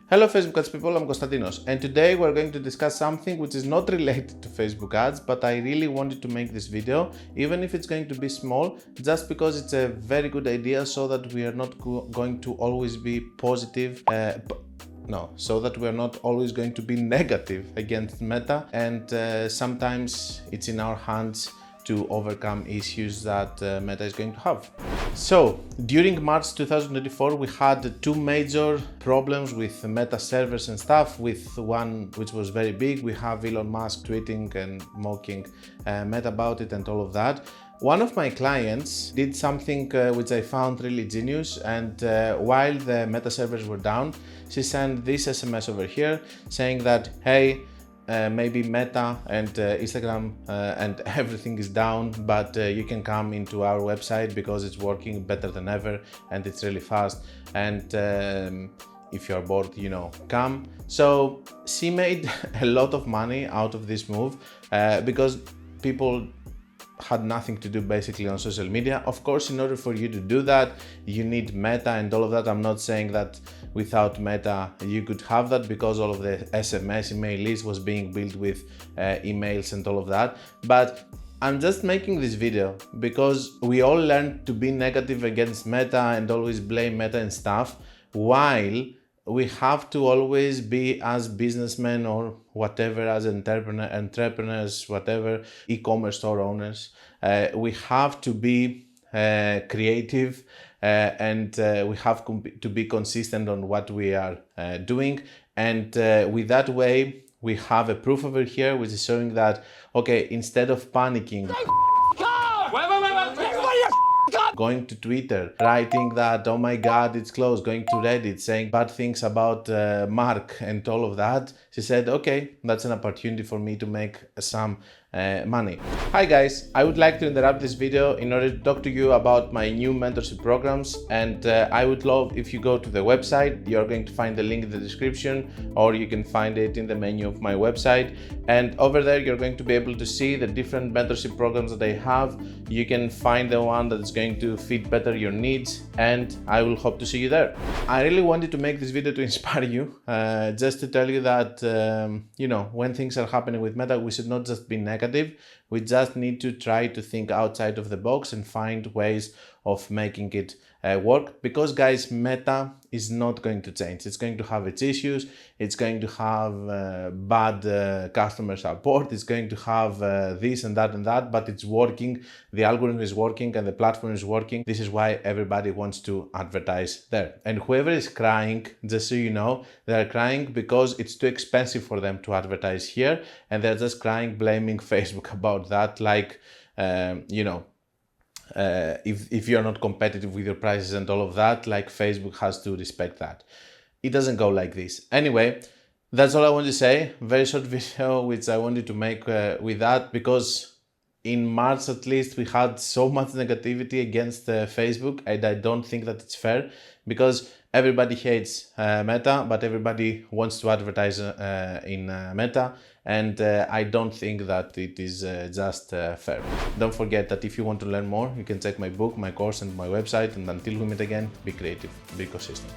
Hello Facebook ads people, I'm Konstantinos, and today we're going to discuss something which is not related to Facebook ads, but I really wanted to make this video, even if it's going to be small, just because it's a very good idea so that we are not going to always be positive, so that we're not always going to be negative against Meta, and sometimes it's in our hands to overcome issues that Meta is going to have. So, during March 2024, we had two major problems with Meta servers and stuff, with one which was very big. We have Elon Musk tweeting and mocking Meta about it and all of that. One of my clients did something which I found really genius, and while the Meta servers were down, she sent this SMS over here saying that, hey, maybe Meta and Instagram and everything is down, but you can come into our website because it's working better than ever and it's really fast, and if you're bored, come. So she made a lot of money out of this move because people had nothing to do basically on social media. Of course, in order for you to do that, you need Meta and all of that. I'm not saying that without Meta you could have that, because all of the SMS email list was being built with emails and all of that. But I'm just making this video because we all learned to be negative against Meta and always blame Meta and stuff, while we have to always be, as businessmen or whatever, as entrepreneurs, whatever, e-commerce store owners, we have to be creative and we have to be consistent on what we are doing. And with that way, we have a proof over here which is showing that, okay, instead of panicking, going to Twitter, writing that, oh my God, it's closed, going to Reddit, saying bad things about Mark and all of that, she said, okay, that's an opportunity for me to make some money. Hi guys, I would like to interrupt this video in order to talk to you about my new mentorship programs, and I would love if you go to the website. You're going to find the link in the description, or you can find it in the menu of my website, and over there you're going to be able to see the different mentorship programs that I have. You can find the one that is going to fit better your needs, and I will hope to see you there. I really wanted to make this video to inspire you, just to tell you that when things are happening with Meta, we should not just be negative. We just need to try to think outside of the box and find ways of making it work, because guys, Meta is not going to change. It's going to have its issues, it's going to have bad customer support, it's going to have this and that, but it's working. The algorithm is working and the platform is working. This is why everybody wants to advertise there. And whoever is crying, just so you know, they're crying because it's too expensive for them to advertise here, and they're just crying, blaming Facebook about that, like if you're not competitive with your prices and all of that, like Facebook has to respect that. It doesn't go like this. Anyway, that's all I want to say. Very short video which I wanted to make with that, because in March at least we had so much negativity against Facebook, and I don't think that it's fair, because everybody hates Meta, but everybody wants to advertise in Meta, and I don't think that it is just fair. Don't forget that if you want to learn more, you can check my book, my course and my website, and until we meet again, be creative, be consistent.